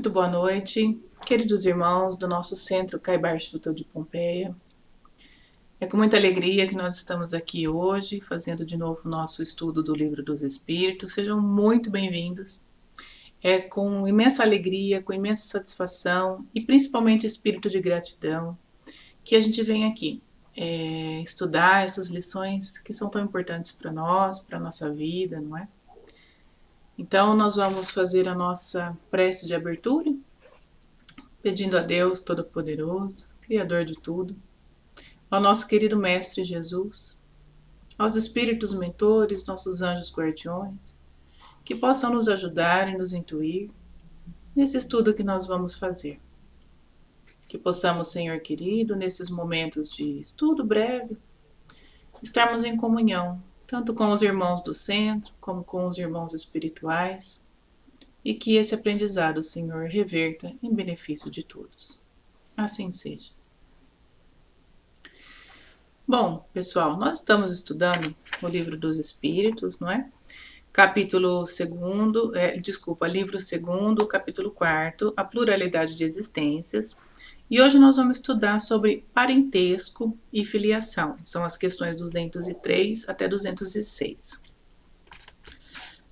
Muito boa noite, queridos irmãos do nosso Centro Caibar Schutel de Pompeia. É com muita alegria que nós estamos aqui hoje, fazendo de novo o nosso estudo do Livro dos Espíritos. Sejam muito bem-vindos. É com imensa alegria, com imensa satisfação e principalmente espírito de gratidão que a gente vem aqui estudar essas lições que são tão importantes para nós, para a nossa vida, não é? Então, nós vamos fazer a nossa prece de abertura, pedindo a Deus Todo-Poderoso, Criador de tudo, ao nosso querido Mestre Jesus, aos Espíritos mentores, nossos anjos guardiões, que possam nos ajudar e nos intuir nesse estudo que nós vamos fazer. Que possamos, Senhor querido, nesses momentos de estudo breve, estarmos em comunhão, tanto com os irmãos do centro, como com os irmãos espirituais, e que esse aprendizado, Senhor, reverta em benefício de todos. Assim seja. Bom, pessoal, nós estamos estudando o Livro dos Espíritos, não é? Capítulo 2º, livro 2º, capítulo 4º, a pluralidade de existências. E hoje nós vamos estudar sobre parentesco e filiação. São as questões 203 até 206.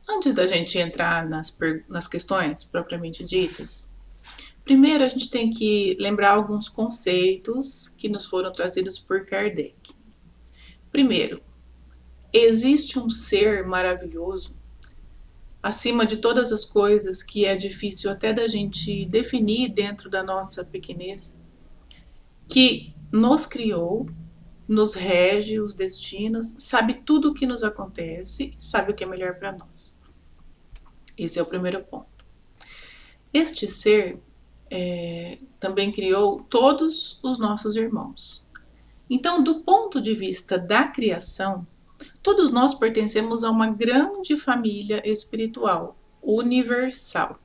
Antes da gente entrar nas questões propriamente ditas, primeiro a gente tem que lembrar alguns conceitos que nos foram trazidos por Kardec. Primeiro, existe um ser maravilhoso acima de todas as coisas que é difícil até da gente definir dentro da nossa pequenez, que nos criou, nos rege os destinos, sabe tudo o que nos acontece, sabe o que é melhor para nós. Esse é o primeiro ponto. Este ser também criou todos os nossos irmãos. Então, do ponto de vista da criação, todos nós pertencemos a uma grande família espiritual, universal.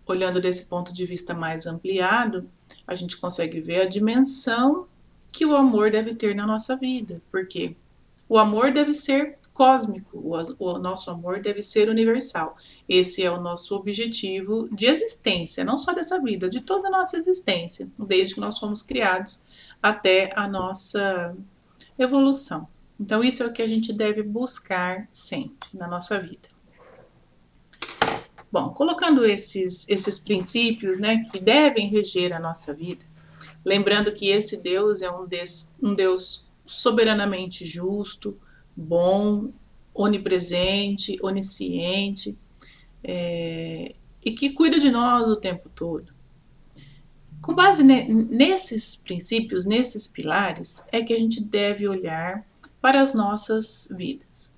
Olhando desse ponto de vista mais ampliado, a gente consegue ver a dimensão que o amor deve ter na nossa vida, porque o amor deve ser cósmico, o nosso amor deve ser universal. Esse é o nosso objetivo de existência, não só dessa vida, de toda a nossa existência, desde que nós fomos criados até a nossa evolução. Então, isso é o que a gente deve buscar sempre na nossa vida. Bom, colocando esses princípios, né, que devem reger a nossa vida, lembrando que esse Deus é um Deus soberanamente justo, bom, onipresente, onisciente, e que cuida de nós o tempo todo. Com base nesses princípios, nesses pilares, é que a gente deve olhar para as nossas vidas.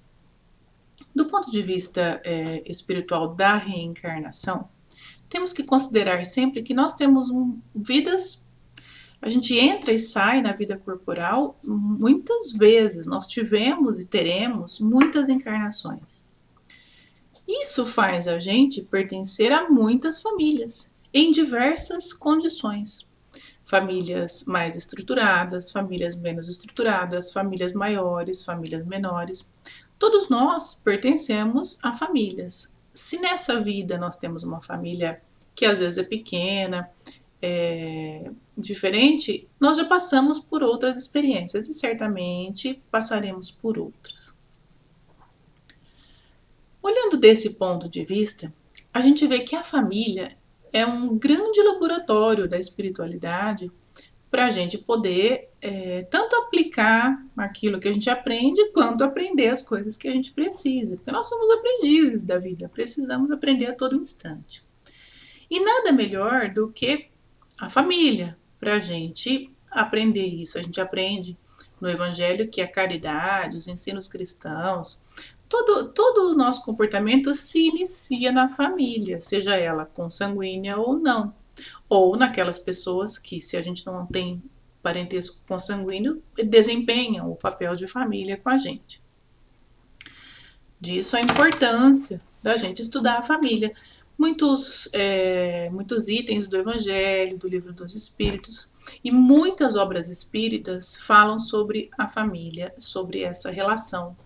Do ponto de vista espiritual da reencarnação, temos que considerar sempre que nós temos vidas. A gente entra e sai na vida corporal muitas vezes. Nós tivemos e teremos muitas encarnações. Isso faz a gente pertencer a muitas famílias, em diversas condições. Famílias mais estruturadas, famílias menos estruturadas, famílias maiores, famílias menores. Todos nós pertencemos a famílias. Se nessa vida nós temos uma família que às vezes é pequena, diferente, nós já passamos por outras experiências e certamente passaremos por outras. Olhando desse ponto de vista, a gente vê que a família é um grande laboratório da espiritualidade para a gente poder tanto aplicar aquilo que a gente aprende, quanto aprender as coisas que a gente precisa. Porque nós somos aprendizes da vida, precisamos aprender a todo instante. E nada melhor do que a família para a gente aprender isso. A gente aprende no Evangelho que a caridade, os ensinos cristãos, todo o nosso comportamento se inicia na família, seja ela consanguínea ou não. Ou naquelas pessoas que, se a gente não tem parentesco consanguíneo, desempenham o papel de família com a gente. Disso a importância da gente estudar a família. Muitos itens do Evangelho, do Livro dos Espíritos e muitas obras espíritas falam sobre a família, sobre essa relação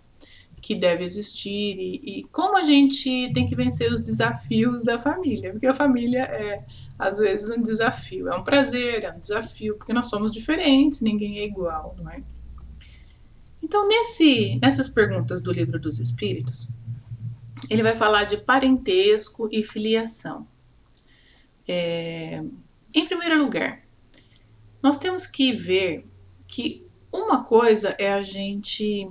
que deve existir e como a gente tem que vencer os desafios da família, porque a família é, às vezes, um desafio. É um prazer, é um desafio, porque nós somos diferentes, ninguém é igual, não é? Então, nessas perguntas do Livro dos Espíritos, ele vai falar de parentesco e filiação. Em primeiro lugar, nós temos que ver que uma coisa é a gente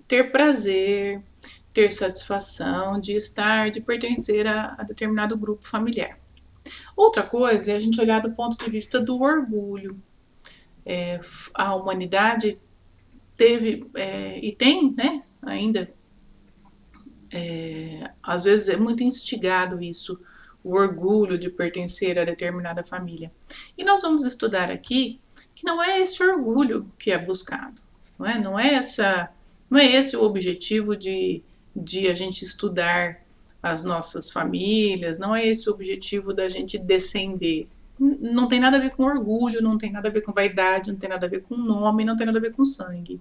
ter prazer, ter satisfação de estar, de pertencer a determinado grupo familiar. Outra coisa é a gente olhar do ponto de vista do orgulho. A humanidade teve e tem, né, ainda, às vezes é muito instigado isso, o orgulho de pertencer a determinada família. E nós vamos estudar aqui que não é esse orgulho que é buscado, não é esse o objetivo de a gente estudar as nossas famílias, não é esse o objetivo da gente descender. Não tem nada a ver com orgulho, não tem nada a ver com vaidade, não tem nada a ver com nome, não tem nada a ver com sangue.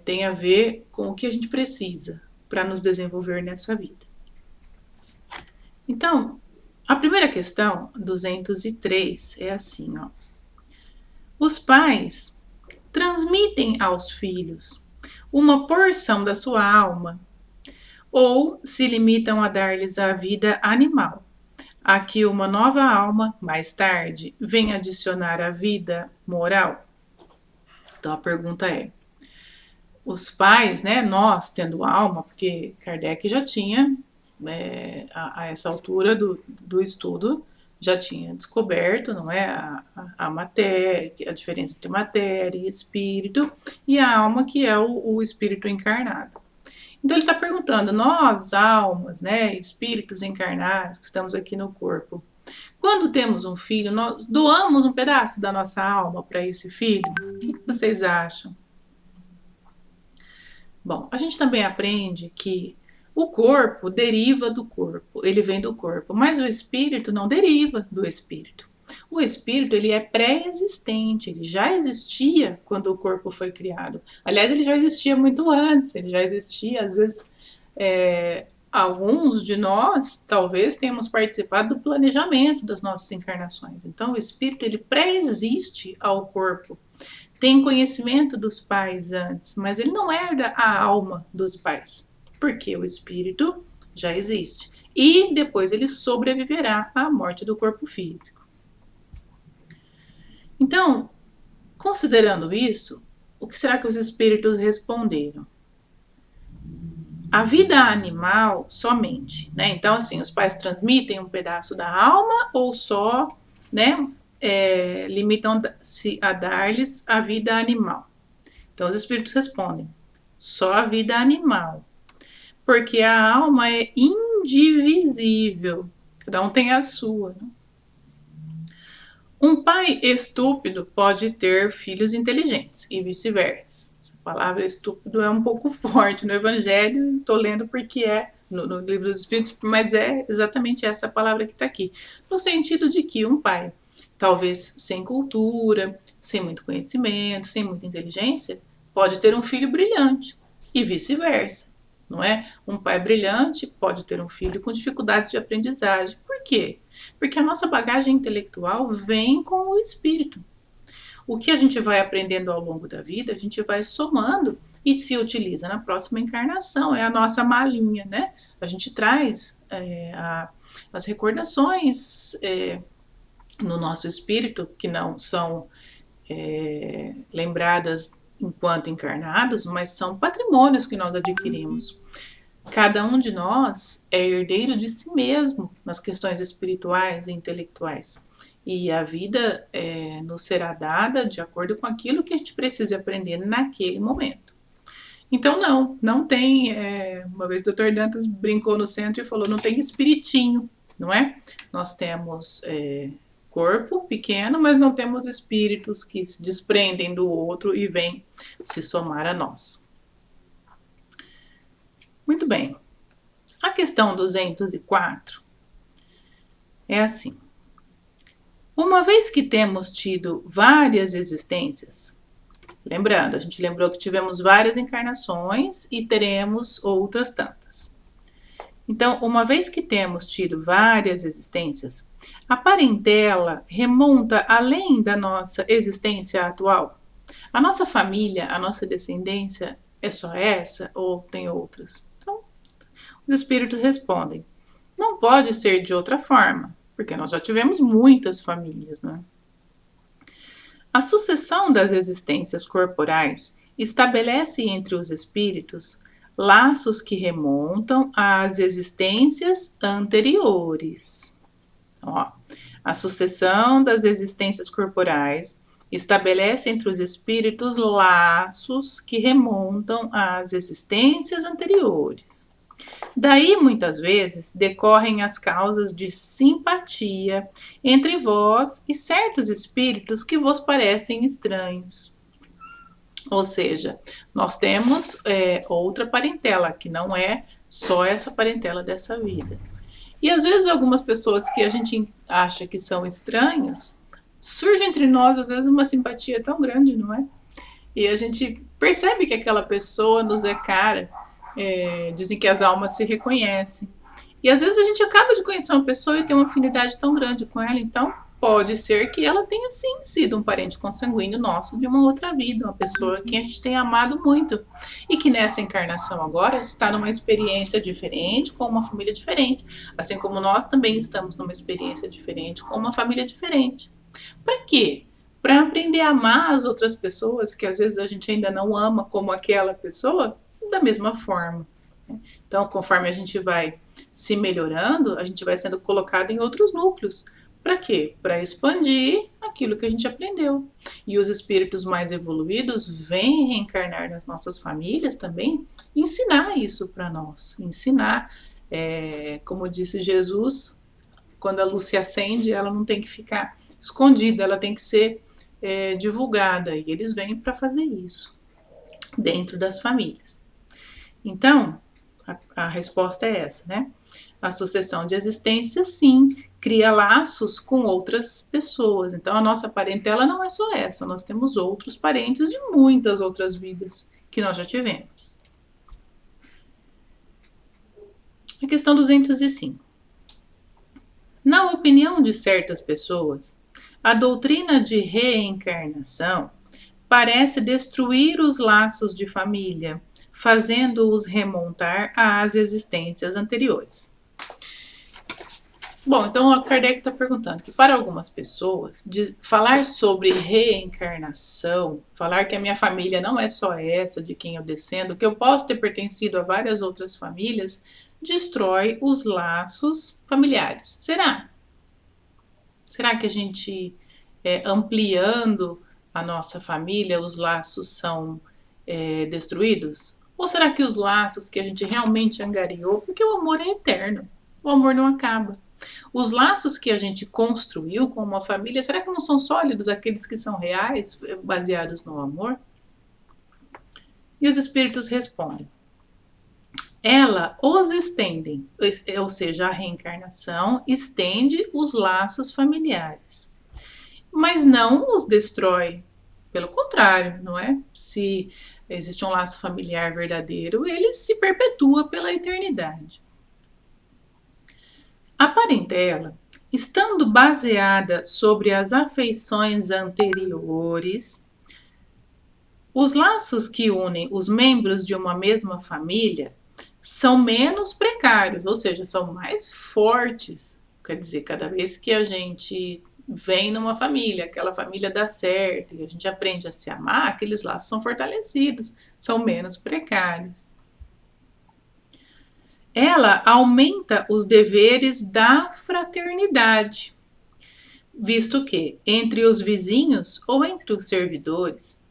Tem a ver com o que a gente precisa para nos desenvolver nessa vida. Então, a primeira questão, 203, é assim, ó. Os pais transmitem aos filhos uma porção da sua alma ou se limitam a dar-lhes a vida animal, a que uma nova alma, mais tarde, vem adicionar a vida moral? Então a pergunta é, os pais, né, nós tendo alma, porque Kardec já tinha, a essa altura do estudo, já tinha descoberto, não é, a matéria, a diferença entre matéria e espírito, e a alma, que é o espírito encarnado. Então ele está perguntando, nós, almas, né, espíritos encarnados que estamos aqui no corpo, quando temos um filho, nós doamos um pedaço da nossa alma para esse filho? O que vocês acham? Bom, a gente também aprende que o corpo deriva do corpo, ele vem do corpo, mas o espírito não deriva do espírito. O espírito, ele é pré-existente, ele já existia quando o corpo foi criado. Aliás, ele já existia muito antes, ele já existia, às vezes, alguns de nós, talvez, tenhamos participado do planejamento das nossas encarnações. Então, o espírito, ele pré-existe ao corpo. Tem conhecimento dos pais antes, mas ele não herda a alma dos pais, porque o espírito já existe. E depois ele sobreviverá à morte do corpo físico. Então, considerando isso, o que será que os espíritos responderam? A vida animal somente, né? Então, assim, os pais transmitem um pedaço da alma ou só, né, limitam-se a dar-lhes a vida animal? Então, os espíritos respondem, só a vida animal, porque a alma é indivisível, cada um tem a sua, né? Um pai estúpido pode ter filhos inteligentes e vice-versa. A palavra estúpido é um pouco forte no Evangelho, estou lendo porque é no Livro dos Espíritos, mas é exatamente essa palavra que está aqui. No sentido de que um pai, talvez sem cultura, sem muito conhecimento, sem muita inteligência, pode ter um filho brilhante e vice-versa, não é? Um pai brilhante pode ter um filho com dificuldades de aprendizagem. Por quê? Porque a nossa bagagem intelectual vem com o espírito. O que a gente vai aprendendo ao longo da vida, a gente vai somando e se utiliza na próxima encarnação. É a nossa malinha, né? A gente traz as recordações no nosso espírito, que não são lembradas enquanto encarnados, mas são patrimônios que nós adquirimos. Cada um de nós é herdeiro de si mesmo nas questões espirituais e intelectuais. E a vida nos será dada de acordo com aquilo que a gente precisa aprender naquele momento. Então não tem, uma vez o Dr. Dantas brincou no centro e falou, não tem espiritinho, não é? Nós temos corpo pequeno, mas não temos espíritos que se desprendem do outro e vêm se somar a nós. Muito bem. A questão 204 é assim. Uma vez que temos tido várias existências, Lembrando, a gente lembrou que tivemos várias encarnações e teremos outras tantas. Então, uma vez que temos tido várias existências, a parentela remonta além da nossa existência atual? A nossa família, a nossa descendência é só essa ou tem outras? Então, os espíritos respondem: não pode ser de outra forma, porque nós já tivemos muitas famílias, né? A sucessão das existências corporais estabelece entre os espíritos laços que remontam às existências anteriores. Ó, a sucessão das existências corporais estabelece entre os espíritos laços que remontam às existências anteriores. Daí, muitas vezes, decorrem as causas de simpatia entre vós e certos espíritos que vos parecem estranhos. Ou seja, nós temos outra parentela, que não é só essa parentela dessa vida. E às vezes algumas pessoas que a gente acha que são estranhos, surge entre nós às vezes uma simpatia tão grande, não é? E a gente percebe que aquela pessoa nos é cara. Dizem que as almas se reconhecem. E às vezes a gente acaba de conhecer uma pessoa e tem uma afinidade tão grande com ela, então pode ser que ela tenha sim sido um parente consanguíneo nosso de uma outra vida, uma pessoa que a gente tem amado muito e que nessa encarnação agora está numa experiência diferente, com uma família diferente, assim como nós também estamos numa experiência diferente, com uma família diferente. Para quê? Para aprender a amar as outras pessoas que às vezes a gente ainda não ama como aquela pessoa, da mesma forma. Então, conforme a gente vai se melhorando, a gente vai sendo colocado em outros núcleos. Para quê? Para expandir aquilo que a gente aprendeu. E os espíritos mais evoluídos vêm reencarnar nas nossas famílias também, e ensinar isso para nós. Ensinar, como disse Jesus, quando a luz se acende, ela não tem que ficar escondida, ela tem que ser divulgada. E eles vêm para fazer isso dentro das famílias. Então, a resposta é essa, né? A sucessão de existência, sim, cria laços com outras pessoas. Então, a nossa parentela não é só essa, nós temos outros parentes de muitas outras vidas que nós já tivemos. A questão 205. Na opinião de certas pessoas, a doutrina de reencarnação parece destruir os laços de família, fazendo-os remontar às existências anteriores. Bom, então a Kardec está perguntando que para algumas pessoas, falar sobre reencarnação, falar que a minha família não é só essa de quem eu descendo, que eu posso ter pertencido a várias outras famílias, destrói os laços familiares. Será? Será que a gente, ampliando a nossa família, os laços são destruídos? Ou será que os laços que a gente realmente angariou, porque o amor é eterno, o amor não acaba. Os laços que a gente construiu com uma família, será que não são sólidos aqueles que são reais, baseados no amor? E os espíritos respondem: ela os estende, ou seja, a reencarnação estende os laços familiares, mas não os destrói. Pelo contrário, não é? Se existe um laço familiar verdadeiro, ele se perpetua pela eternidade. A parentela, estando baseada sobre as afeições anteriores, os laços que unem os membros de uma mesma família são menos precários, ou seja, são mais fortes. Quer dizer, cada vez que a gente vem numa família, aquela família dá certo e a gente aprende a se amar, aqueles laços são fortalecidos, são menos precários. Ela aumenta os deveres da fraternidade, visto que, entre os vizinhos ou entre os servidores,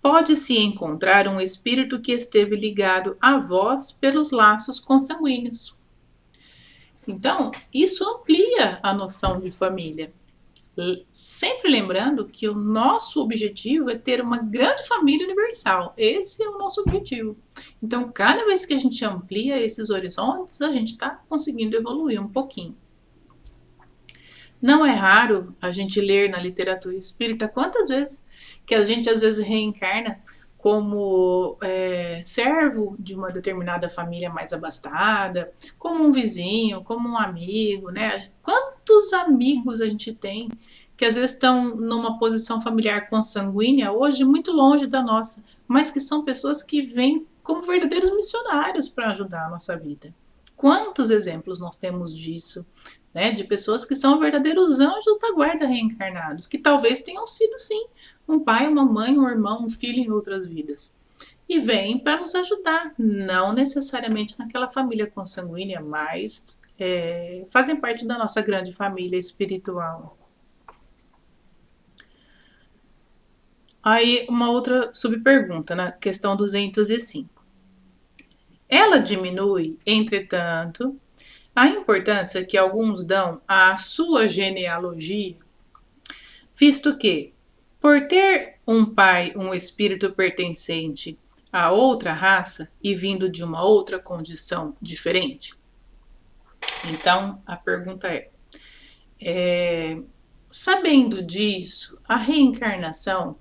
pode-se encontrar um espírito que esteve ligado a vós pelos laços consanguíneos. Então, isso amplia a noção de família. Sempre lembrando que o nosso objetivo é ter uma grande família universal. Esse é o nosso objetivo. Então, cada vez que a gente amplia esses horizontes, a gente está conseguindo evoluir um pouquinho. Não é raro a gente ler na literatura espírita quantas vezes que a gente às vezes reencarna como servo de uma determinada família mais abastada, como um vizinho, como um amigo, né? Quantos amigos a gente tem que às vezes estão numa posição familiar consanguínea, hoje muito longe da nossa, mas que são pessoas que vêm como verdadeiros missionários para ajudar a nossa vida. Quantos exemplos nós temos disso, né? De pessoas que são verdadeiros anjos da guarda reencarnados, que talvez tenham sido, sim, um pai, uma mãe, um irmão, um filho em outras vidas. E vêm para nos ajudar, não necessariamente naquela família consanguínea, mas fazem parte da nossa grande família espiritual. Aí, uma outra subpergunta, na questão 205. Ela diminui, entretanto, a importância que alguns dão à sua genealogia, visto que, por ter um pai, um espírito pertencente a outra raça e vindo de uma outra condição diferente? Então, a pergunta sabendo disso, a reencarnação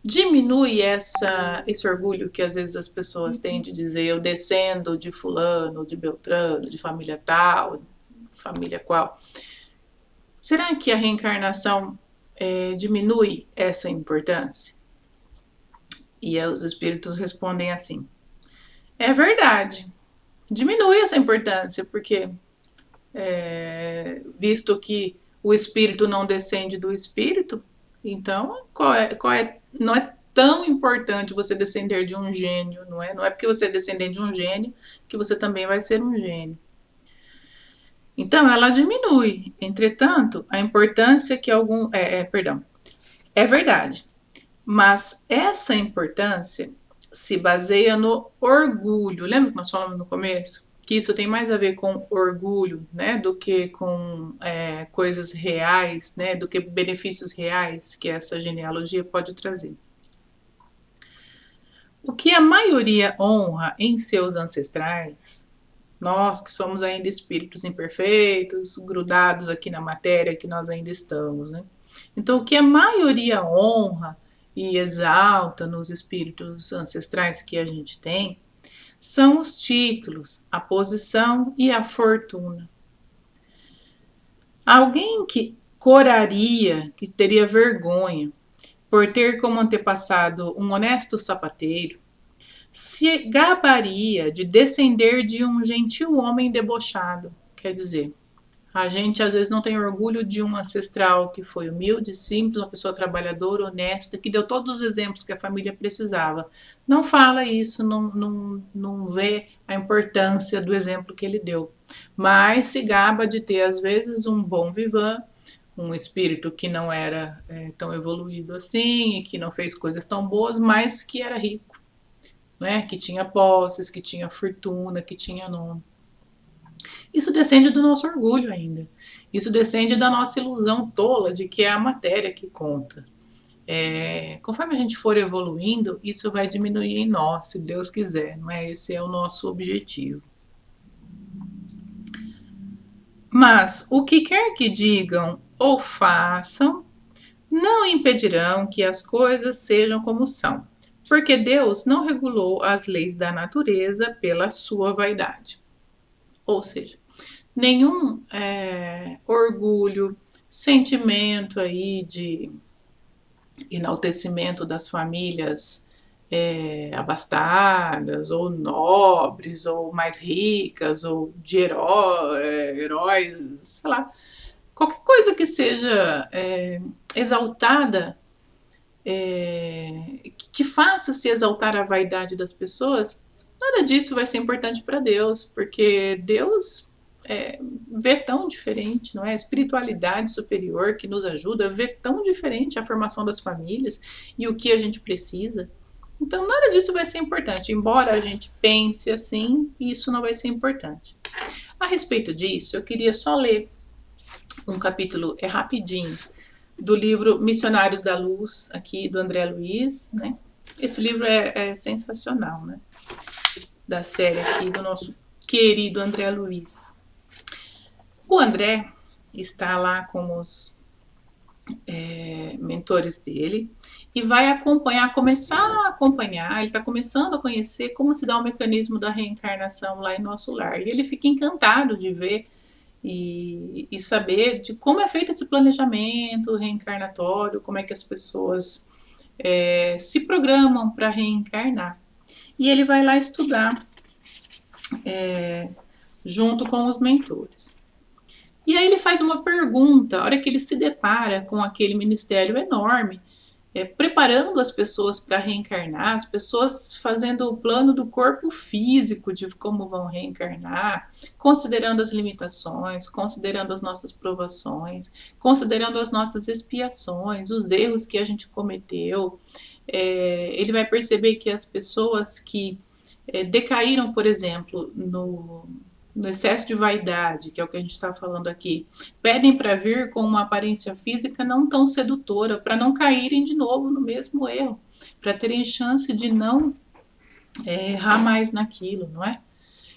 diminui esse orgulho que às vezes as pessoas têm de dizer eu descendo de fulano, de beltrano, de família tal, família qual. Será que a reencarnação diminui essa importância? E os espíritos respondem assim: é verdade, diminui essa importância, porque visto que o espírito não descende do espírito, então não é tão importante você descender de um gênio, não é? Não é porque você é descendente de um gênio que você também vai ser um gênio. Então, ela diminui. Entretanto, a importância que é verdade. Mas essa importância se baseia no orgulho. Lembra que nós falamos no começo? Que isso tem mais a ver com orgulho, né, do que com coisas reais, né, do que benefícios reais que essa genealogia pode trazer. O que a maioria honra em seus ancestrais, nós que somos ainda espíritos imperfeitos, grudados aqui na matéria que nós ainda estamos, né? Então, o que a maioria honra e exalta nos espíritos ancestrais que a gente tem são os títulos, a posição e a fortuna. Alguém que coraria, que teria vergonha por ter como antepassado um honesto sapateiro, se gabaria de descender de um gentil homem debochado. Quer dizer, a gente às vezes não tem orgulho de um ancestral que foi humilde, simples, uma pessoa trabalhadora, honesta, que deu todos os exemplos que a família precisava. Não fala isso, não vê a importância do exemplo que ele deu. Mas se gaba de ter, às vezes, um bom vivan, um espírito que não era tão evoluído assim, e que não fez coisas tão boas, mas que era rico, né? Que tinha posses, que tinha fortuna, que tinha nome. Isso descende do nosso orgulho ainda. Isso descende da nossa ilusão tola de que é a matéria que conta. Conforme a gente for evoluindo, isso vai diminuir em nós, se Deus quiser, não é? Esse é o nosso objetivo. Mas o que quer que digam ou façam, não impedirão que as coisas sejam como são, porque Deus não regulou as leis da natureza pela sua vaidade. Ou seja, nenhum orgulho, sentimento aí de enaltecimento das famílias abastadas, ou nobres, ou mais ricas, ou de heróis, sei lá. Qualquer coisa que seja exaltada, que faça se exaltar a vaidade das pessoas, nada disso vai ser importante para Deus, porque Deus vê tão diferente, não é? A espiritualidade superior que nos ajuda vê tão diferente a formação das famílias e o que a gente precisa. Então, nada disso vai ser importante. Embora a gente pense assim, isso não vai ser importante. A respeito disso, eu queria só ler um capítulo, rapidinho, do livro Missionários da Luz, aqui do André Luiz, né? Esse livro é sensacional, né? Da série aqui do nosso querido André Luiz. O André está lá com os mentores dele e vai acompanhar, começar a acompanhar, ele está começando a conhecer como se dá o mecanismo da reencarnação lá em nosso lar. E ele fica encantado de ver e saber de como é feito esse planejamento reencarnatório, como é que as pessoas se programam para reencarnar. E ele vai lá estudar junto com os mentores. E aí ele faz uma pergunta, a hora que ele se depara com aquele ministério enorme, preparando as pessoas para reencarnar, as pessoas fazendo o plano do corpo físico de como vão reencarnar, considerando as limitações, considerando as nossas provações, considerando as nossas expiações, os erros que a gente cometeu. Ele vai perceber que as pessoas que decaíram, por exemplo, no excesso de vaidade, que é o que a gente está falando aqui, pedem para vir com uma aparência física não tão sedutora, para não caírem de novo no mesmo erro, para terem chance de não errar mais naquilo, não é?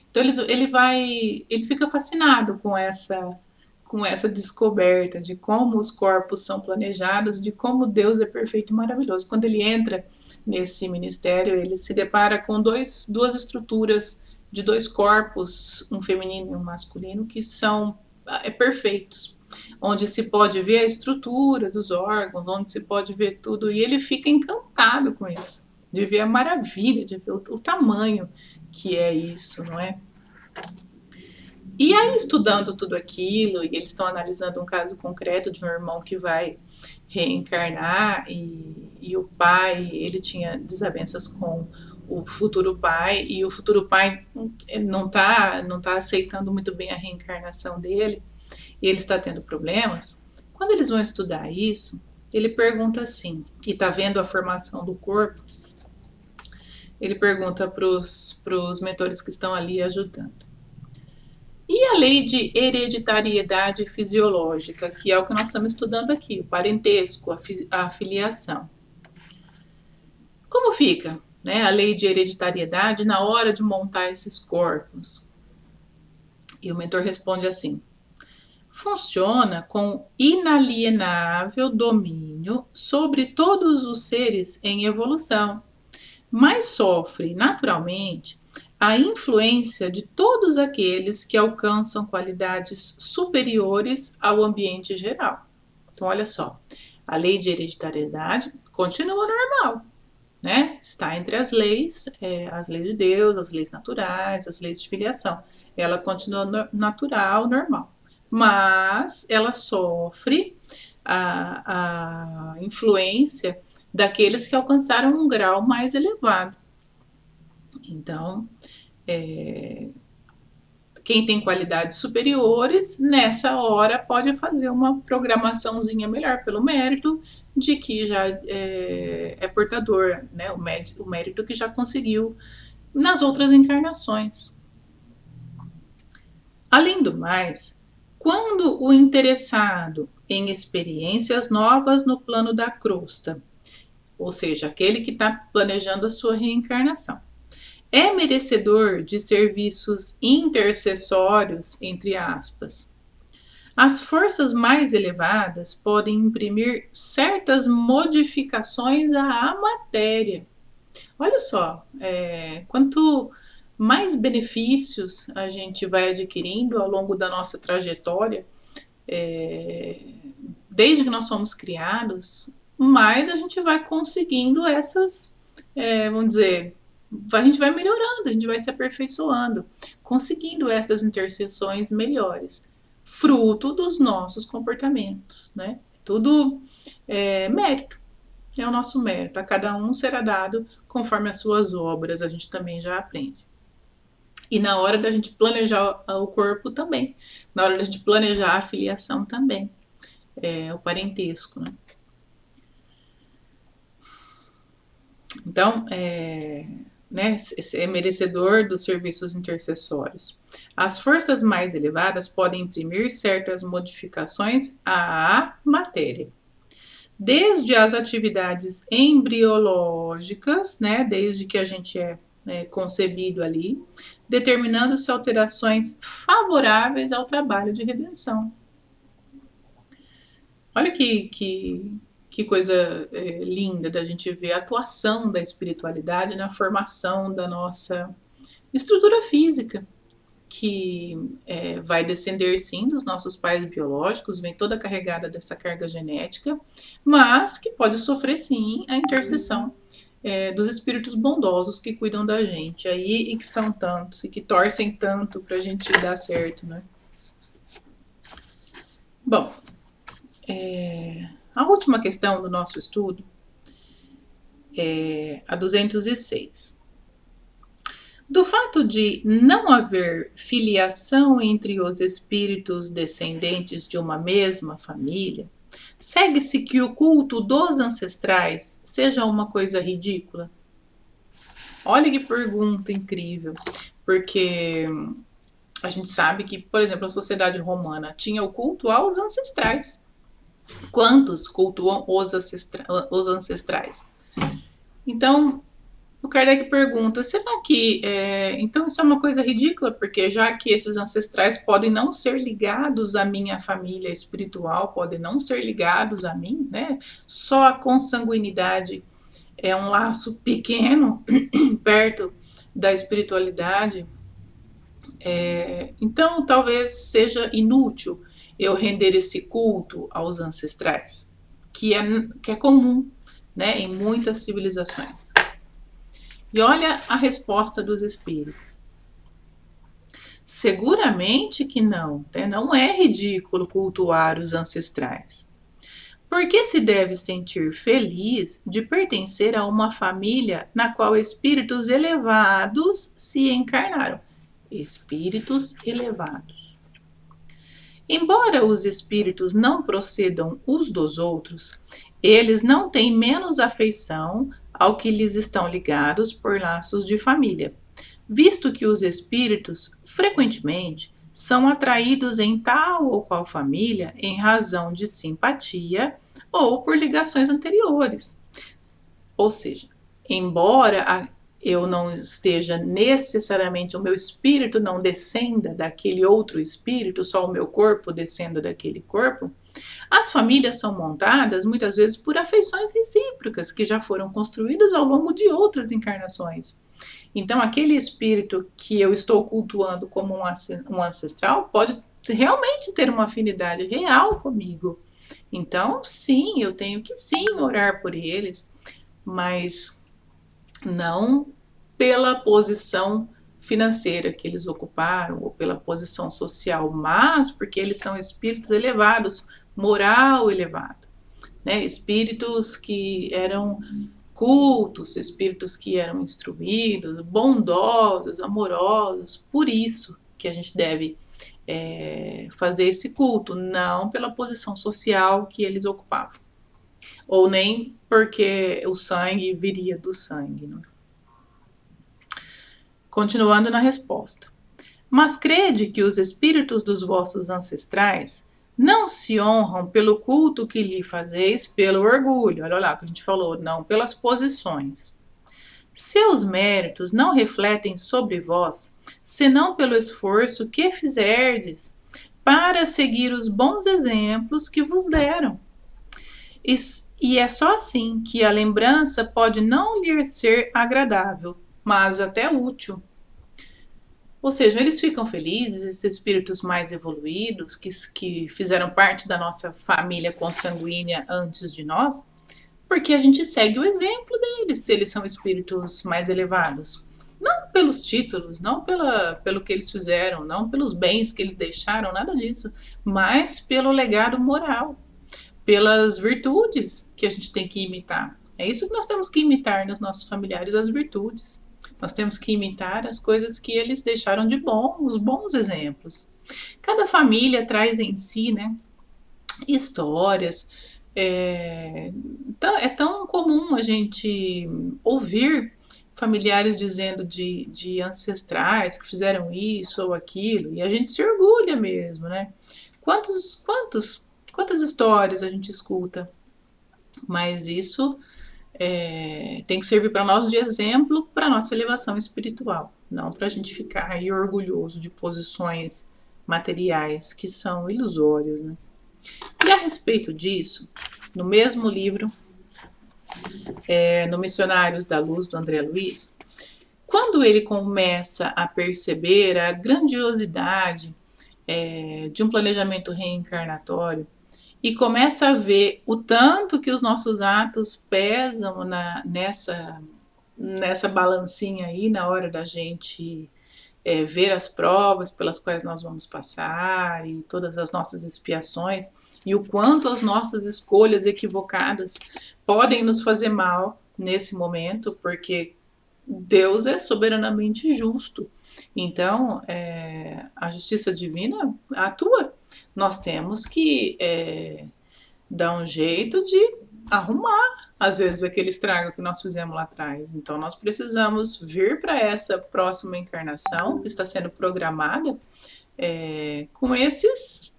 Então ele fica fascinado com essa descoberta de como os corpos são planejados, de como Deus é perfeito e maravilhoso. Quando ele entra nesse ministério, ele se depara com duas estruturas de dois corpos, um feminino e um masculino, que são perfeitos, onde se pode ver a estrutura dos órgãos, onde se pode ver tudo, e ele fica encantado com isso, de ver a maravilha, de ver o tamanho que é isso, não é? E aí, estudando tudo aquilo, e eles estão analisando um caso concreto de um irmão que vai reencarnar, e o pai, ele tinha desavenças com o futuro pai, e o futuro pai não tá aceitando muito bem a reencarnação dele, e ele está tendo problemas. Quando eles vão estudar isso, ele pergunta assim, e está vendo a formação do corpo, ele pergunta para os mentores que estão ali ajudando. E a lei de hereditariedade fisiológica, que é o que nós estamos estudando aqui, o parentesco, a filiação. Como fica, né, a lei de hereditariedade na hora de montar esses corpos? E o mentor responde assim: funciona com inalienável domínio sobre todos os seres em evolução, mas sofre naturalmente a influência de todos aqueles que alcançam qualidades superiores ao ambiente geral. Então, olha só, a lei de hereditariedade continua normal, né? Está entre as leis de Deus, as leis naturais, as leis de filiação. Ela continua natural, normal, mas ela sofre a influência daqueles que alcançaram um grau mais elevado. Então, quem tem qualidades superiores, nessa hora pode fazer uma programaçãozinha melhor, pelo mérito de que já é portador, né? O mérito que já conseguiu nas outras encarnações. Além do mais, quando o interessado em experiências novas no plano da crosta, ou seja, aquele que está planejando a sua reencarnação, é merecedor de serviços intercessórios, entre aspas, as forças mais elevadas podem imprimir certas modificações à matéria. Olha só, quanto mais benefícios a gente vai adquirindo ao longo da nossa trajetória, desde que nós somos criados, mais a gente vai conseguindo essas, vamos dizer, a gente vai melhorando, a gente vai se aperfeiçoando, conseguindo essas interseções melhores, fruto dos nossos comportamentos, né? Tudo mérito, é o nosso mérito. A cada um será dado conforme as suas obras, a gente também já aprende. E na hora da gente planejar o corpo também, na hora da gente planejar a filiação também, o parentesco, né? Então, né, é merecedor dos serviços intercessórios. As forças mais elevadas podem imprimir certas modificações à matéria, desde as atividades embriológicas, né, desde que a gente é concebido ali, determinando-se alterações favoráveis ao trabalho de redenção. Olha que Que coisa linda da gente ver a atuação da espiritualidade na formação da nossa estrutura física, que vai descender sim dos nossos pais biológicos, vem toda carregada dessa carga genética, mas que pode sofrer sim a intercessão dos espíritos bondosos que cuidam da gente aí e que são tantos e que torcem tanto para a gente dar certo, né? Bom, a última questão do nosso estudo é a 206. Do fato de não haver filiação entre os espíritos descendentes de uma mesma família, segue-se que o culto dos ancestrais seja uma coisa ridícula? Olha que pergunta incrível, porque a gente sabe que, por exemplo, a sociedade romana tinha o culto aos ancestrais. Quantos cultuam os ancestrais? Então, o Kardec pergunta, será que então isso é uma coisa ridícula? Porque já que esses ancestrais podem não ser ligados à minha família espiritual, podem não ser ligados a mim, né? Só a consanguinidade é um laço pequeno perto da espiritualidade. Então talvez seja inútil eu render esse culto aos ancestrais, que é comum, né, em muitas civilizações. E olha a resposta dos espíritos. Seguramente que não, né? Não é ridículo cultuar os ancestrais. Porque se deve sentir feliz de pertencer a uma família na qual espíritos elevados se encarnaram. Espíritos elevados. Embora os espíritos não procedam uns dos outros, eles não têm menos afeição ao que lhes estão ligados por laços de família, visto que os espíritos, frequentemente, são atraídos em tal ou qual família em razão de simpatia ou por ligações anteriores. Ou seja, embora eu não esteja necessariamente, o meu espírito não descenda daquele outro espírito, só o meu corpo descenda daquele corpo, as famílias são montadas muitas vezes por afeições recíprocas que já foram construídas ao longo de outras encarnações. Então, aquele espírito que eu estou cultuando como um ancestral pode realmente ter uma afinidade real comigo. Então, sim, eu tenho que sim orar por eles, mas não pela posição financeira que eles ocuparam ou pela posição social, mas porque eles são espíritos elevados, moral elevado, né? Espíritos que eram cultos, espíritos que eram instruídos, bondosos, amorosos. Por isso que a gente deve fazer esse culto, não pela posição social que eles ocupavam, ou nem porque o sangue viria do sangue. Não? Continuando na resposta. Mas crede que os espíritos dos vossos ancestrais não se honram pelo culto que lhe fazeis pelo orgulho. Olha lá o que a gente falou, não pelas posições. Seus méritos não refletem sobre vós, senão pelo esforço que fizerdes para seguir os bons exemplos que vos deram. E é só assim que a lembrança pode não lhe ser agradável, mas até útil. Ou seja, eles ficam felizes, esses espíritos mais evoluídos, que fizeram parte da nossa família consanguínea antes de nós, porque a gente segue o exemplo deles, se eles são espíritos mais elevados. Não pelos títulos, não pelo que eles fizeram, não pelos bens que eles deixaram, nada disso, mas pelo legado moral, pelas virtudes que a gente tem que imitar. É isso que nós temos que imitar nos nossos familiares, as virtudes. Nós temos que imitar as coisas que eles deixaram de bom, os bons exemplos. Cada família traz em si, né, histórias. É tão comum a gente ouvir familiares dizendo de ancestrais que fizeram isso ou aquilo, e a gente se orgulha mesmo, né? Quantas histórias a gente escuta? Mas isso tem que servir para nós de exemplo para nossa elevação espiritual, não para a gente ficar aí orgulhoso de posições materiais que são ilusórias, né? E a respeito disso, no mesmo livro, no Missionários da Luz, do André Luiz, quando ele começa a perceber a grandiosidade de um planejamento reencarnatório e começa a ver o tanto que os nossos atos pesam nessa balancinha aí na hora da gente ver as provas pelas quais nós vamos passar e todas as nossas expiações e o quanto as nossas escolhas equivocadas podem nos fazer mal nesse momento, porque Deus é soberanamente justo. Então, a justiça divina atua. Nós temos que dar um jeito de arrumar, às vezes, aquele estrago que nós fizemos lá atrás. Então, nós precisamos vir para essa próxima encarnação que está sendo programada com esses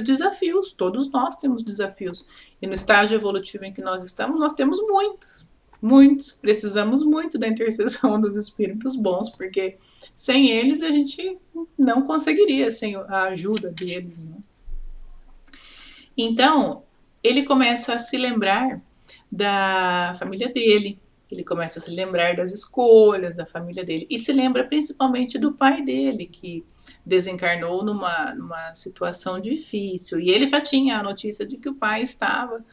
desafios. Todos nós temos desafios. E no estágio evolutivo em que nós estamos, nós temos muitos. Precisamos muito da intercessão dos espíritos bons, porque sem eles a gente não conseguiria, sem a ajuda deles, né? Então, ele começa a se lembrar da família dele, ele começa a se lembrar das escolhas da família dele, e se lembra principalmente do pai dele, que desencarnou numa situação difícil, e ele já tinha a notícia de que o pai estava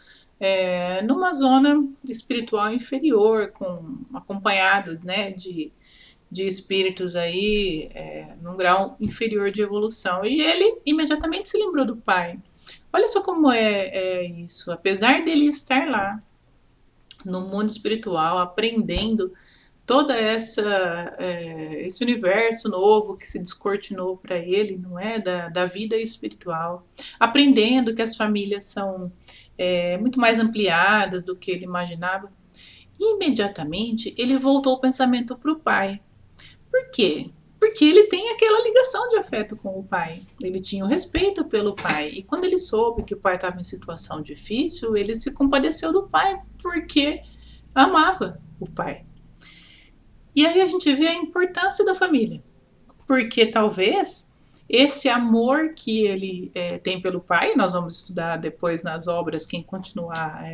numa zona espiritual inferior, acompanhado, né, de espíritos aí num grau inferior de evolução. E ele imediatamente se lembrou do pai. Olha só como é isso. Apesar dele estar lá no mundo espiritual, aprendendo toda esse universo novo que se descortinou para ele, não é, da vida espiritual, aprendendo que as famílias são muito mais ampliadas do que ele imaginava, imediatamente ele voltou o pensamento para o pai. Por quê? Porque ele tem aquela ligação de afeto com o pai. Ele tinha o respeito pelo pai. E quando ele soube que o pai estava em situação difícil, ele se compadeceu do pai, porque amava o pai. E aí a gente vê a importância da família. Porque talvez esse amor que ele tem pelo pai, nós vamos estudar depois nas obras, quem continuar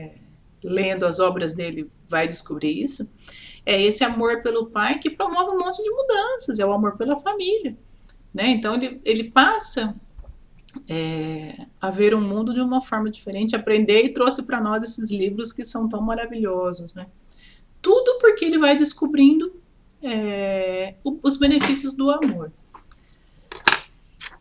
lendo as obras dele vai descobrir isso, é esse amor pelo pai que promove um monte de mudanças, é o amor pela família, né? Então ele passa a ver o mundo de uma forma diferente, aprender, e trouxe para nós esses livros que são tão maravilhosos, né? Tudo porque ele vai descobrindo os benefícios do amor.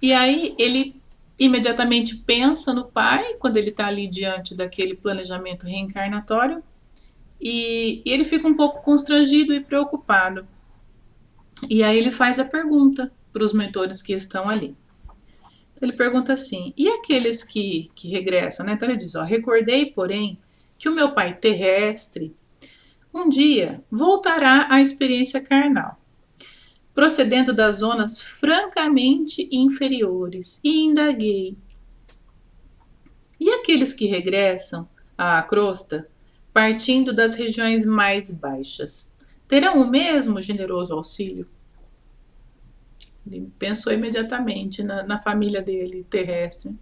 E aí ele imediatamente pensa no pai, quando ele está ali diante daquele planejamento reencarnatório, e ele fica um pouco constrangido e preocupado. E aí ele faz a pergunta para os mentores que estão ali. Ele pergunta assim, e aqueles que regressam, né? Então ele diz, recordei, porém, que o meu pai terrestre um dia voltará à experiência carnal, procedendo das zonas francamente inferiores, e indaguei. E aqueles que regressam à crosta, partindo das regiões mais baixas, terão o mesmo generoso auxílio? Ele pensou imediatamente na família dele terrestre.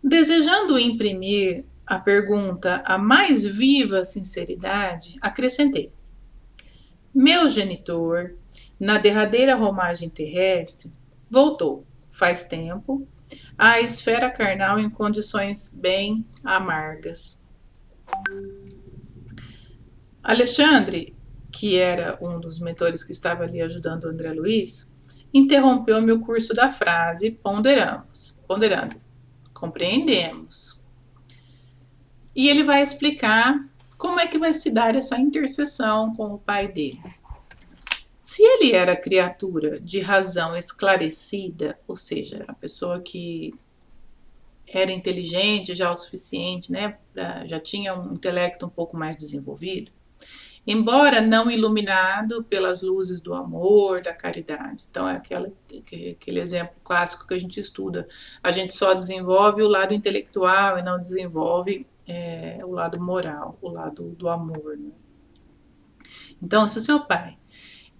Desejando imprimir a pergunta a mais viva sinceridade, acrescentei: meu genitor, na derradeira romagem terrestre, voltou, faz tempo, à esfera carnal em condições bem amargas. Alexandre, que era um dos mentores que estava ali ajudando o André Luiz, interrompeu-me o curso da frase, ponderando, compreendemos. E ele vai explicar como é que vai se dar essa intercessão com o pai dele. Se ele era criatura de razão esclarecida, ou seja, a pessoa que era inteligente já o suficiente, né, já tinha um intelecto um pouco mais desenvolvido, embora não iluminado pelas luzes do amor, da caridade. Então é aquele exemplo clássico que a gente estuda. A gente só desenvolve o lado intelectual e não desenvolve o lado moral, o lado do amor, né? Então, se o seu pai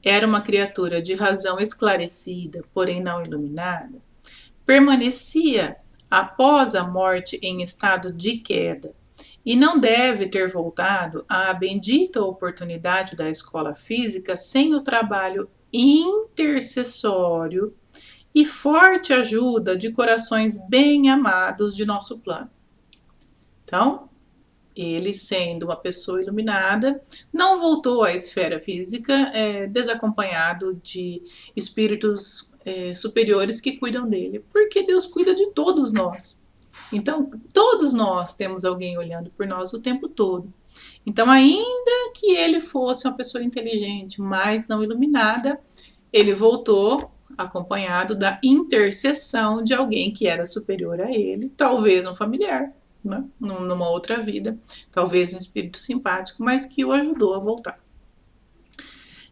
era uma criatura de razão esclarecida, porém não iluminada, permanecia após a morte em estado de queda e não deve ter voltado à bendita oportunidade da escola física sem o trabalho intercessório e forte ajuda de corações bem amados de nosso plano. Então, ele, sendo uma pessoa iluminada, não voltou à esfera física desacompanhado de espíritos superiores que cuidam dele, porque Deus cuida de todos nós. Então, todos nós temos alguém olhando por nós o tempo todo. Então, ainda que ele fosse uma pessoa inteligente, mas não iluminada, ele voltou acompanhado da intercessão de alguém que era superior a ele, talvez um familiar, né? Numa outra vida, talvez um espírito simpático, mas que o ajudou a voltar.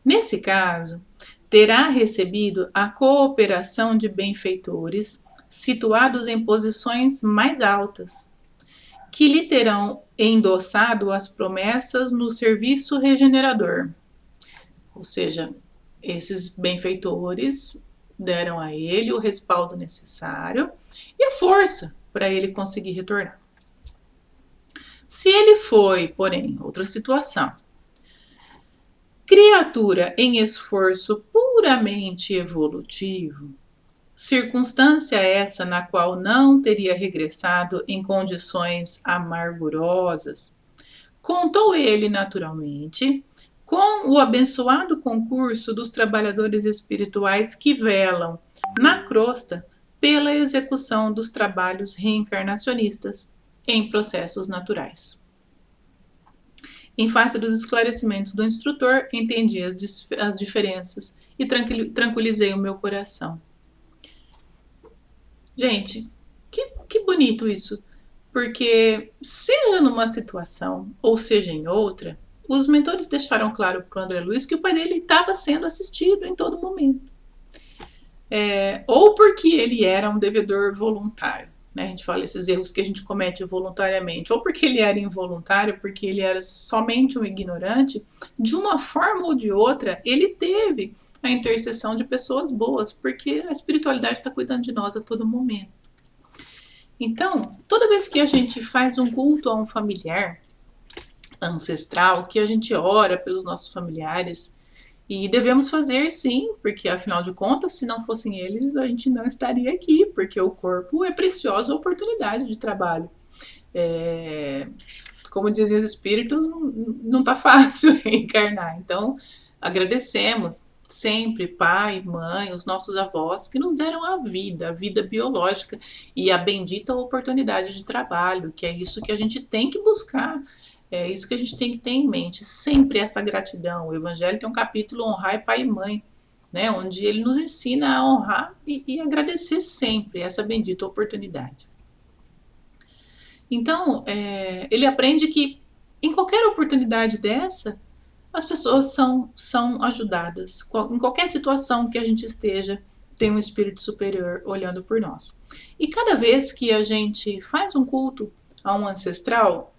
Nesse caso, terá recebido a cooperação de benfeitores situados em posições mais altas, que lhe terão endossado as promessas no serviço regenerador. Ou seja, esses benfeitores deram a ele o respaldo necessário e a força para ele conseguir retornar. Se ele foi, porém, outra situação, criatura em esforço puramente evolutivo, circunstância essa na qual não teria regressado em condições amargurosas, contou ele naturalmente com o abençoado concurso dos trabalhadores espirituais que velam na crosta pela execução dos trabalhos reencarnacionistas em processos naturais. Em face dos esclarecimentos do instrutor, entendi as diferenças e tranquilizei o meu coração. Gente, que bonito isso, porque seja numa situação ou seja em outra, os mentores deixaram claro para o André Luiz que o pai dele estava sendo assistido em todo momento. Ou porque ele era um devedor voluntário, né? A gente fala esses erros que a gente comete voluntariamente, ou porque ele era involuntário, porque ele era somente um ignorante, de uma forma ou de outra, ele teve a intercessão de pessoas boas, porque a espiritualidade está cuidando de nós a todo momento. Então, toda vez que a gente faz um culto a um familiar ancestral, que a gente ora pelos nossos familiares, e devemos fazer sim, porque afinal de contas, se não fossem eles, a gente não estaria aqui, porque o corpo é preciosa oportunidade de trabalho. Como dizem os espíritos, não está fácil reencarnar. Então, agradecemos sempre pai, mãe, os nossos avós que nos deram a vida biológica e a bendita oportunidade de trabalho, que é isso que a gente tem que buscar. É isso que a gente tem que ter em mente, sempre essa gratidão. O Evangelho tem um capítulo honrar pai e mãe, né, onde ele nos ensina a honrar e agradecer sempre essa bendita oportunidade. Então, ele aprende que em qualquer oportunidade dessa, as pessoas são ajudadas. Em qualquer situação que a gente esteja, tem um espírito superior olhando por nós. E cada vez que a gente faz um culto a um ancestral,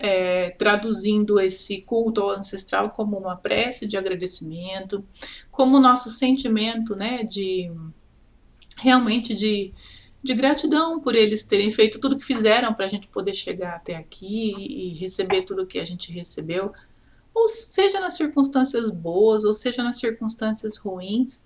traduzindo esse culto ao ancestral como uma prece de agradecimento, como o nosso sentimento, né, realmente de gratidão por eles terem feito tudo que fizeram para a gente poder chegar até aqui e receber tudo que a gente recebeu, ou seja nas circunstâncias boas, ou seja nas circunstâncias ruins.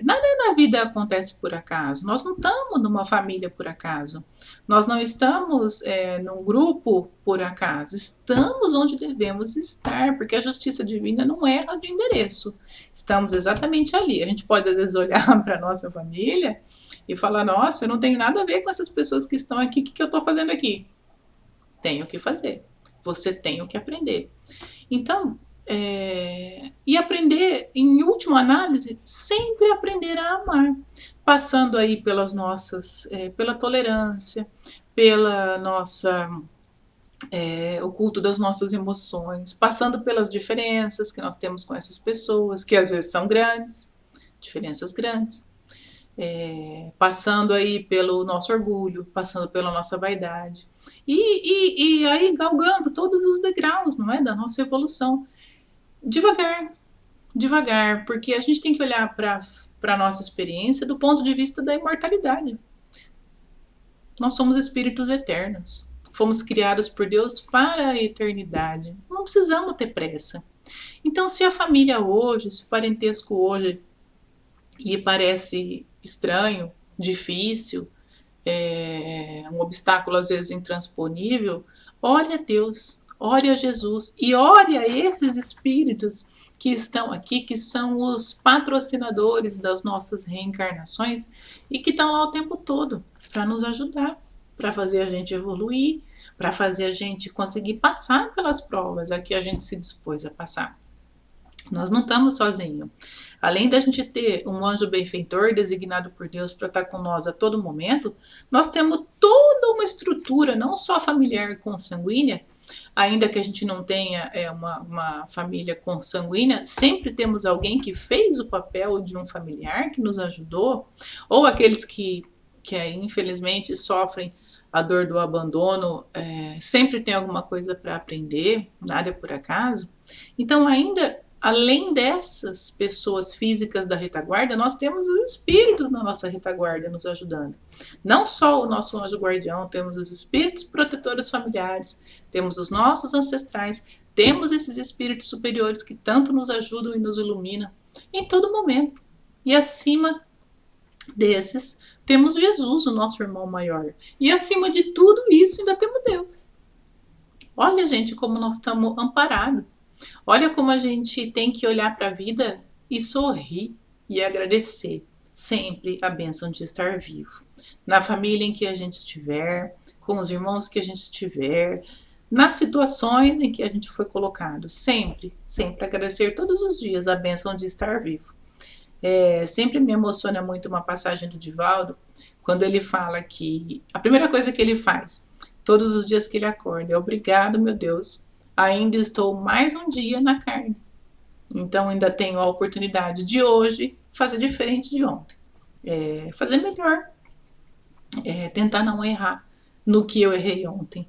Nada na vida acontece por acaso. Nós não estamos numa família por acaso. Nós não estamos num grupo por acaso. Estamos onde devemos estar, porque a justiça divina não erra de endereço. Estamos exatamente ali. A gente pode às vezes olhar para a nossa família e falar, nossa, eu não tenho nada a ver com essas pessoas que estão aqui, o que eu estou fazendo aqui? Tenho que fazer. Você tem o que aprender. Então, e aprender, em última análise, sempre aprender a amar, passando aí pelas nossas, pela tolerância, pela nossa, o culto das nossas emoções, passando pelas diferenças que nós temos com essas pessoas, que às vezes são grandes, diferenças grandes, passando aí pelo nosso orgulho, passando pela nossa vaidade, e aí galgando todos os degraus, não é, da nossa evolução. Devagar, porque a gente tem que olhar para a nossa experiência do ponto de vista da imortalidade. Nós somos espíritos eternos. Fomos criados por Deus para a eternidade. Não precisamos ter pressa. Então, se a família hoje, se o parentesco hoje lhe parece estranho, difícil, um obstáculo às vezes intransponível, ore a Deus, ore a Jesus e ore a esses espíritos que estão aqui, que são os patrocinadores das nossas reencarnações e que estão lá o tempo todo para nos ajudar, para fazer a gente evoluir, para fazer a gente conseguir passar pelas provas a que a gente se dispôs a passar. Nós não estamos sozinhos. Além da gente ter um anjo benfeitor designado por Deus para estar com nós a todo momento, nós temos toda uma estrutura, não só familiar consanguínea, ainda que a gente não tenha uma família consanguínea, sempre temos alguém que fez o papel de um familiar, que nos ajudou, ou aqueles que infelizmente sofrem a dor do abandono, sempre tem alguma coisa para aprender, nada é por acaso. Então, ainda além dessas pessoas físicas da retaguarda, nós temos os espíritos na nossa retaguarda nos ajudando. Não só o nosso anjo guardião, temos os espíritos protetores familiares, temos os nossos ancestrais, temos esses espíritos superiores que tanto nos ajudam e nos iluminam em todo momento. E acima desses, temos Jesus, o nosso irmão maior. E acima de tudo isso, ainda temos Deus. Olha, gente, como nós estamos amparados. Olha como a gente tem que olhar para a vida e sorrir e agradecer sempre a bênção de estar vivo. Na família em que a gente estiver, com os irmãos que a gente estiver, nas situações em que a gente foi colocado. Sempre, sempre agradecer todos os dias a bênção de estar vivo. Sempre me emociona muito uma passagem do Divaldo, quando ele fala que a primeira coisa que ele faz, todos os dias que ele acorda, é obrigado, meu Deus, ainda estou mais um dia na carne. Então ainda tenho a oportunidade de hoje fazer diferente de ontem. Fazer melhor. Tentar não errar no que eu errei ontem.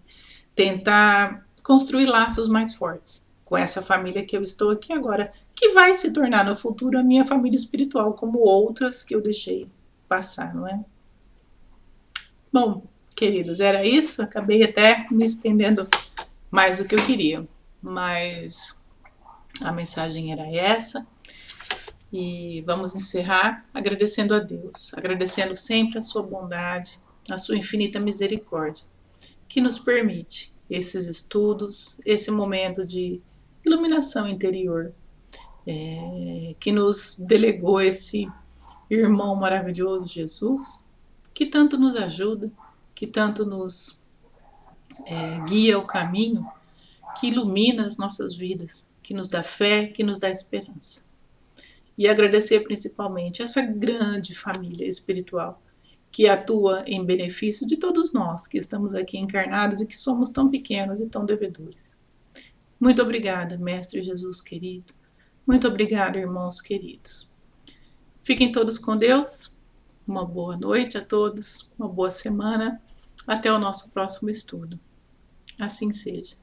Tentar construir laços mais fortes com essa família que eu estou aqui agora, que vai se tornar no futuro a minha família espiritual, como outras que eu deixei passar, não é? Bom, queridos, era isso. Acabei até me estendendo mais do que eu queria, mas a mensagem era essa. E vamos encerrar agradecendo a Deus, agradecendo sempre a sua bondade, a sua infinita misericórdia, que nos permite esses estudos, esse momento de iluminação interior, que nos delegou esse irmão maravilhoso, Jesus, que tanto nos ajuda, que tanto nos guia o caminho, que ilumina as nossas vidas, que nos dá fé, que nos dá esperança. E agradecer principalmente essa grande família espiritual que atua em benefício de todos nós que estamos aqui encarnados e que somos tão pequenos e tão devedores. Muito obrigada, Mestre Jesus querido. Muito obrigada, irmãos queridos. Fiquem todos com Deus. Uma boa noite a todos, uma boa semana. Até o nosso próximo estudo. Assim seja.